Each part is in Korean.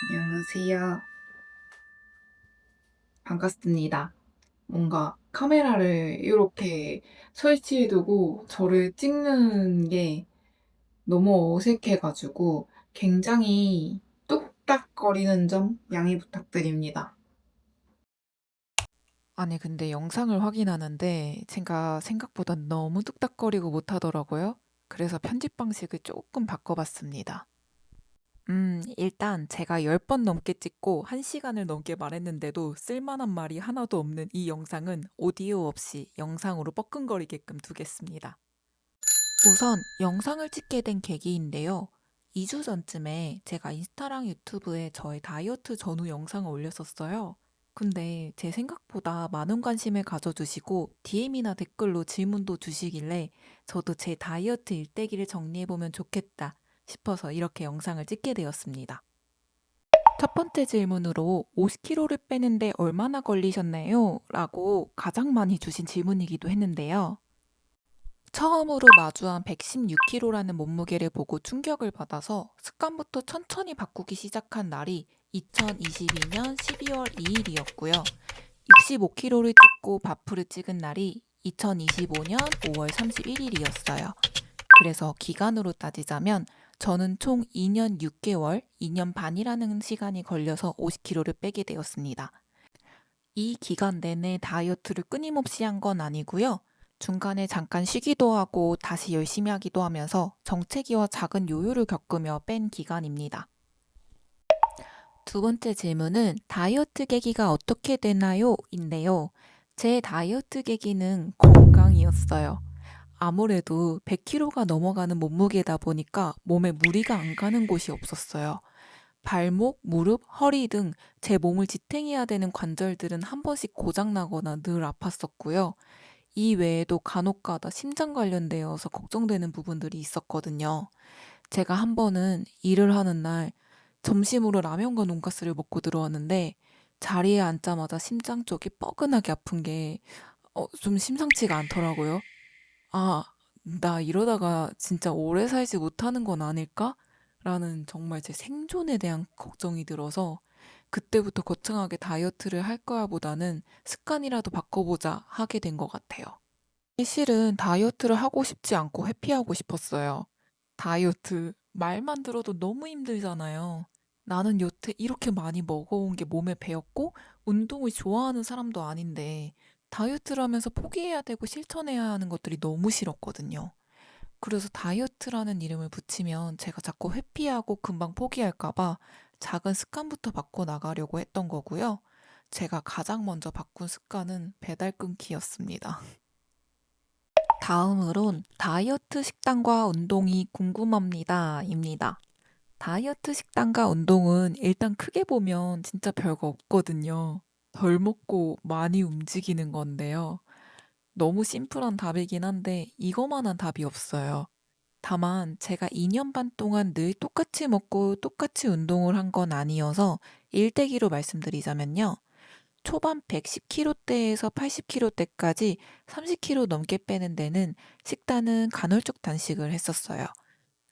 안녕하세요. 반갑습니다. 뭔가 카메라를 이렇게 설치해두고 저를 찍는 게 너무 어색해가지고 굉장히 뚝딱거리는 점 양해 부탁드립니다. 아니, 근데 영상을 확인하는데 제가 생각보다 너무 뚝딱거리고 못하더라고요. 그래서 편집 방식을 조금 바꿔봤습니다. 일단 제가 10번 넘게 찍고 1시간을 넘게 말했는데도 쓸만한 말이 하나도 없는 이 영상은 오디오 없이 영상으로 뻐끔거리게끔 두겠습니다. 우선 영상을 찍게 된 계기인데요. 2주 전쯤에 제가 인스타랑 유튜브에 저의 다이어트 전후 영상을 올렸었어요. 근데 제 생각보다 많은 관심을 가져주시고 DM이나 댓글로 질문도 주시길래 저도 제 다이어트 일대기를 정리해보면 좋겠다 싶어서 이렇게 영상을 찍게 되었습니다. 첫 번째 질문으로 50kg를 빼는데 얼마나 걸리셨나요? 라고 가장 많이 주신 질문이기도 했는데요. 처음으로 마주한 116kg라는 몸무게를 보고 충격을 받아서 습관부터 천천히 바꾸기 시작한 날이 2022년 12월 2일이었고요. 65kg를 찍고 바프를 찍은 날이 2025년 5월 31일이었어요. 그래서 기간으로 따지자면 저는 총 2년 6개월, 2년 반이라는 시간이 걸려서 50kg를 빼게 되었습니다. 이 기간 내내 다이어트를 끊임없이 한 건 아니고요. 중간에 잠깐 쉬기도 하고 다시 열심히 하기도 하면서 정체기와 작은 요요를 겪으며 뺀 기간입니다. 두 번째 질문은 다이어트 계기가 어떻게 되나요? 인데요. 제 다이어트 계기는 건강이었어요. 아무래도 100kg가 넘어가는 몸무게다 보니까 몸에 무리가 안 가는 곳이 없었어요. 발목, 무릎, 허리 등 제 몸을 지탱해야 되는 관절들은 한 번씩 고장나거나 늘 아팠었고요. 이 외에도 간혹가다 심장 관련되어서 걱정되는 부분들이 있었거든요. 제가 한 번은 일을 하는 날 점심으로 라면과 돈가스를 먹고 들어왔는데 자리에 앉자마자 심장 쪽이 뻐근하게 아픈 게 좀 심상치가 않더라고요. 아, 나 이러다가 진짜 오래 살지 못하는 건 아닐까? 라는 정말 제 생존에 대한 걱정이 들어서 그때부터 거창하게 다이어트를 할 거야 보다는 습관이라도 바꿔보자 하게 된 것 같아요. 실은 다이어트를 하고 싶지 않고 회피하고 싶었어요. 다이어트, 말만 들어도 너무 힘들잖아요. 나는 여태 이렇게 많이 먹어온 게 몸에 배었고, 운동을 좋아하는 사람도 아닌데, 다이어트를 하면서 포기해야 되고 실천해야 하는 것들이 너무 싫었거든요. 그래서 다이어트라는 이름을 붙이면 제가 자꾸 회피하고 금방 포기할까봐 작은 습관부터 바꿔 나가려고 했던 거고요. 제가 가장 먼저 바꾼 습관은 배달 끊기였습니다. 다음으론 다이어트 식단과 운동이 궁금합니다. 입니다. 다이어트 식단과 운동은 일단 크게 보면 진짜 별거 없거든요. 덜 먹고 많이 움직이는 건데요. 너무 심플한 답이긴 한데 이거만한 답이 없어요. 다만 제가 2년 반 동안 늘 똑같이 먹고 똑같이 운동을 한 건 아니어서 일대기로 말씀드리자면요. 초반 110kg대에서 80kg대까지 30kg 넘게 빼는 데는 식단은 간헐적 단식을 했었어요.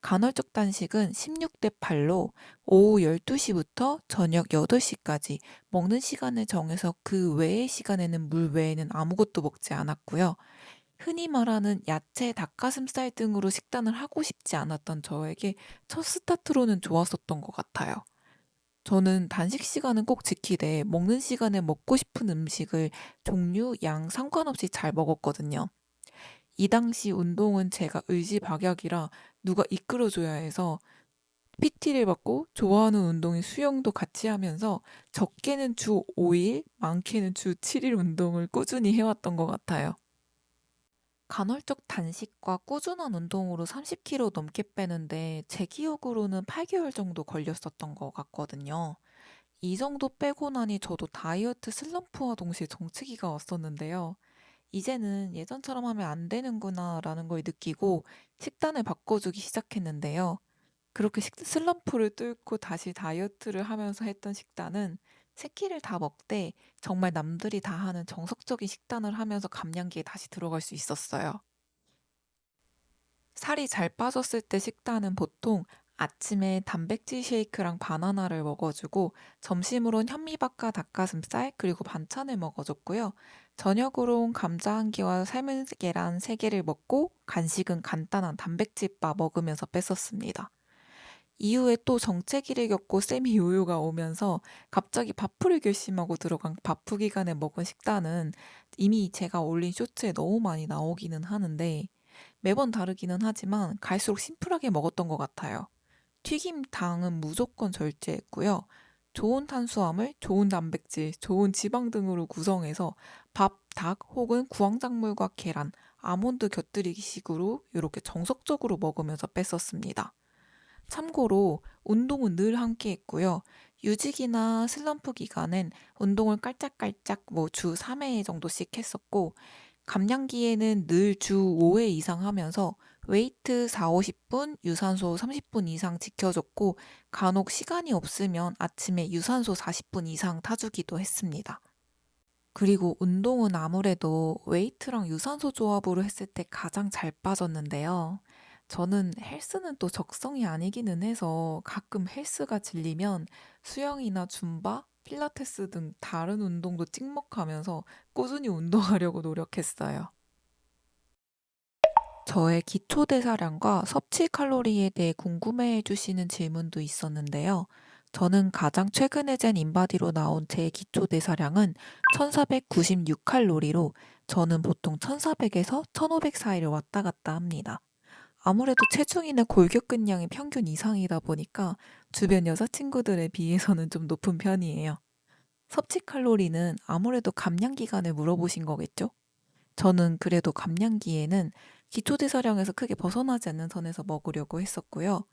간헐적 단식은 16대 8로 오후 12시부터 저녁 8시까지 먹는 시간을 정해서 그 외의 시간에는 물 외에는 아무것도 먹지 않았고요. 흔히 말하는 야채, 닭가슴살 등으로 식단을 하고 싶지 않았던 저에게 첫 스타트로는 좋았었던 것 같아요. 저는 단식 시간은 꼭 지키되 먹는 시간에 먹고 싶은 음식을 종류, 양 상관없이 잘 먹었거든요. 이 당시 운동은 제가 의지박약이라 누가 이끌어줘야 해서 PT를 받고 좋아하는 운동인 수영도 같이 하면서 적게는 주 5일, 많게는 주 7일 운동을 꾸준히 해왔던 것 같아요. 간헐적 단식과 꾸준한 운동으로 30kg 넘게 빼는데 제 기억으로는 8개월 정도 걸렸었던 것 같거든요. 이 정도 빼고 나니 저도 다이어트 슬럼프와 동시에 정체기가 왔었는데요. 이제는 예전처럼 하면 안 되는구나라는 걸 느끼고 식단을 바꿔주기 시작했는데요. 그렇게 슬럼프를 뚫고 다시 다이어트를 하면서 했던 식단은 세 끼를 다 먹되 정말 남들이 다 하는 정석적인 식단을 하면서 감량기에 다시 들어갈 수 있었어요. 살이 잘 빠졌을 때 식단은 보통 아침에 단백질 쉐이크랑 바나나를 먹어주고, 점심으론 현미밥과 닭가슴살, 그리고 반찬을 먹어줬고요. 저녁으론 감자 한 개와 삶은 계란 3개를 먹고, 간식은 간단한 단백질바 먹으면서 뺐었습니다. 이후에 또 정체기를 겪고 세미 요요가 오면서 갑자기 바프를 결심하고 들어간 바프 기간에 먹은 식단은 이미 제가 올린 쇼츠에 너무 많이 나오기는 하는데, 매번 다르기는 하지만 갈수록 심플하게 먹었던 것 같아요. 튀김 당은 무조건 절제했고요. 좋은 탄수화물, 좋은 단백질, 좋은 지방 등으로 구성해서 밥, 닭 혹은 구황작물과 계란, 아몬드 곁들이기 식으로 이렇게 정석적으로 먹으면서 뺐었습니다. 참고로 운동은 늘 함께 했고요. 유직이나 슬럼프 기간엔 운동을 깔짝깔짝 주 3회 정도씩 했었고, 감량기에는 늘 주 5회 이상 하면서 웨이트 4, 50분, 유산소 30분 이상 지켜줬고, 간혹 시간이 없으면 아침에 유산소 40분 이상 타주기도 했습니다. 그리고 운동은 아무래도 웨이트랑 유산소 조합으로 했을 때 가장 잘 빠졌는데요. 저는 헬스는 또 적성이 아니기는 해서 가끔 헬스가 질리면 수영이나 줌바, 필라테스 등 다른 운동도 찍먹하면서 꾸준히 운동하려고 노력했어요. 저의 기초 대사량과 섭취 칼로리에 대해 궁금해해 주시는 질문도 있었는데요. 저는 가장 최근에 잰 인바디로 나온 제 기초 대사량은 1496칼로리로 저는 보통 1400에서 1500 사이를 왔다 갔다 합니다. 아무래도 체중이나 골격근량이 평균 이상이다 보니까 주변 여자친구들에 비해서는 좀 높은 편이에요. 섭취 칼로리는 아무래도 감량 기간을 물어보신 거겠죠? 저는 그래도 감량기에는 기초대사량에서 크게 벗어나지 않는 선에서 먹으려고 했었고요.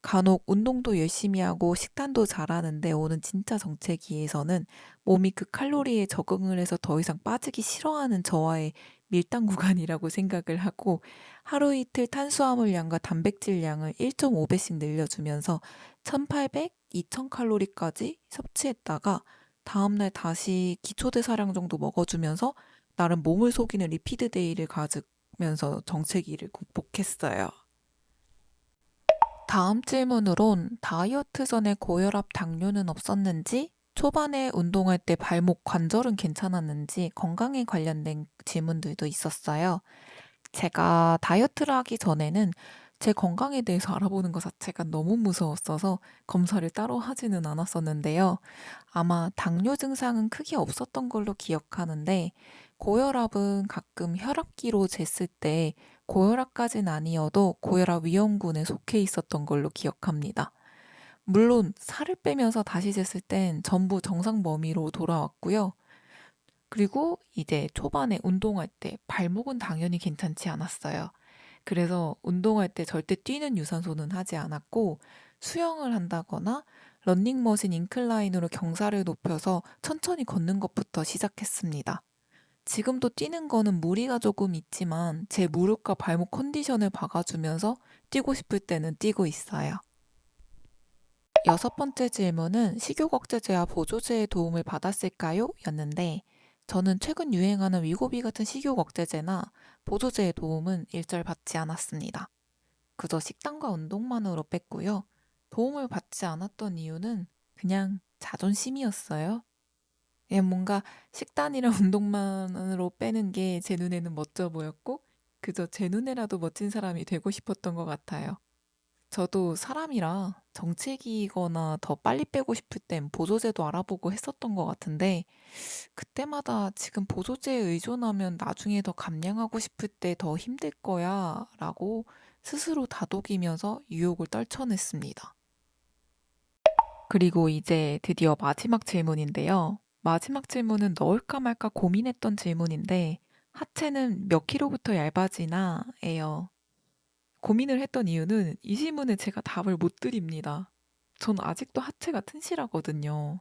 간혹 운동도 열심히 하고 식단도 잘하는데 오는 진짜 정체기에서는 몸이 그 칼로리에 적응을 해서 더 이상 빠지기 싫어하는 저와의 밀당 구간이라고 생각을 하고 하루 이틀 탄수화물량과 단백질량을 1.5배씩 늘려주면서 1800, 2000칼로리까지 섭취했다가 다음날 다시 기초대사량 정도 먹어주면서 나름 몸을 속이는 리피드 데이를 가지면서 정체기를 극복했어요. 다음 질문으론 다이어트 전에 고혈압 당뇨는 없었는지, 초반에 운동할 때 발목 관절은 괜찮았는지 건강에 관련된 질문들도 있었어요. 제가 다이어트를 하기 전에는 제 건강에 대해서 알아보는 것 자체가 너무 무서웠어서 검사를 따로 하지는 않았었는데요. 아마 당뇨 증상은 크게 없었던 걸로 기억하는데, 고혈압은 가끔 혈압기로 쟀을 때 고혈압까진 아니어도 고혈압 위험군에 속해 있었던 걸로 기억합니다. 물론 살을 빼면서 다시 쟀을 땐 전부 정상 범위로 돌아왔고요. 그리고 이제 초반에 운동할 때 발목은 당연히 괜찮지 않았어요. 그래서 운동할 때 절대 뛰는 유산소는 하지 않았고, 수영을 한다거나 러닝머신 인클라인으로 경사를 높여서 천천히 걷는 것부터 시작했습니다. 지금도 뛰는 거는 무리가 조금 있지만 제 무릎과 발목 컨디션을 봐가주면서 뛰고 싶을 때는 뛰고 있어요. 6번째 질문은 식욕 억제제와 보조제의 도움을 받았을까요? 였는데, 저는 최근 유행하는 위고비 같은 식욕 억제제나 보조제의 도움은 일절 받지 않았습니다. 그저 식단과 운동만으로 뺐고요. 도움을 받지 않았던 이유는 그냥 자존심이었어요. 뭔가 식단이랑 운동만으로 빼는 게 제 눈에는 멋져 보였고, 그저 제 눈에라도 멋진 사람이 되고 싶었던 것 같아요. 저도 사람이라 정체기거나 더 빨리 빼고 싶을 땐 보조제도 알아보고 했었던 것 같은데, 그때마다 지금 보조제에 의존하면 나중에 더 감량하고 싶을 때 더 힘들 거야 라고 스스로 다독이면서 유혹을 떨쳐냈습니다. 그리고 이제 드디어 마지막 질문인데요. 마지막 질문은 넣을까 말까 고민했던 질문인데, 하체는 몇 킬로부터 얇아지나? 예요. 고민을 했던 이유는 이 질문에 제가 답을 못 드립니다. 전 아직도 하체가 튼실하거든요.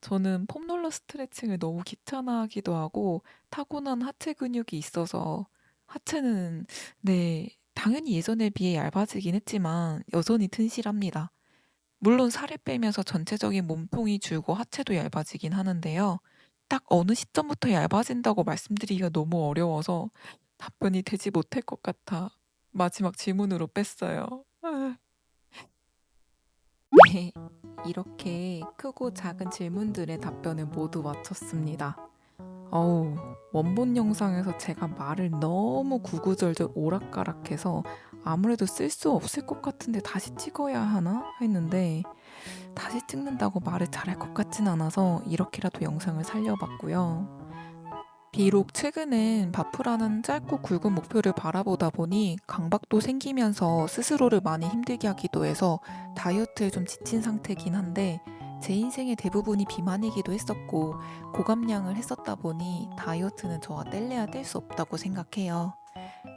저는 폼롤러 스트레칭을 너무 귀찮아하기도 하고 타고난 하체 근육이 있어서 하체는 네, 당연히 예전에 비해 얇아지긴 했지만 여전히 튼실합니다. 물론 살을 빼면서 전체적인 몸통이 줄고 하체도 얇아지긴 하는데요. 딱 어느 시점부터 얇아진다고 말씀드리기가 너무 어려워서 답변이 되지 못할 것 같아 마지막 질문으로 뺐어요. 네, 이렇게 크고 작은 질문들의 답변을 모두 마쳤습니다. 어우, 원본 영상에서 제가 말을 너무 구구절절 오락가락해서 아무래도 쓸 수 없을 것 같은데 다시 찍어야 하나 했는데 다시 찍는다고 말을 잘할 것 같진 않아서 이렇게라도 영상을 살려봤고요. 비록 최근엔 바프라는 짧고 굵은 목표를 바라보다 보니 강박도 생기면서 스스로를 많이 힘들게 하기도 해서 다이어트에 좀 지친 상태긴 한데 제 인생의 대부분이 비만이기도 했었고 고감량을 했었다 보니 다이어트는 저와 뗄래야 뗄 수 없다고 생각해요.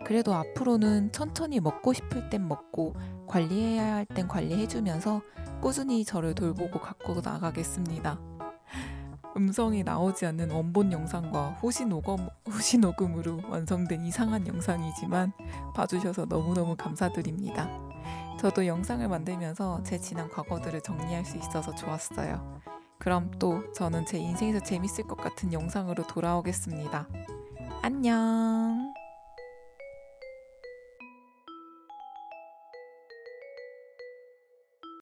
그래도 앞으로는 천천히 먹고 싶을 땐 먹고 관리해야 할 땐 관리해주면서 꾸준히 저를 돌보고 갖고 나가겠습니다. 음성이 나오지 않는 원본 영상과 후시 녹음으로 완성된 이상한 영상이지만 봐주셔서 너무너무 감사드립니다. 저도 영상을 만들면서 제 지난 과거들을 정리할 수 있어서 좋았어요. 그럼 또 저는 제 인생에서 재밌을 것 같은 영상으로 돌아오겠습니다. 안녕!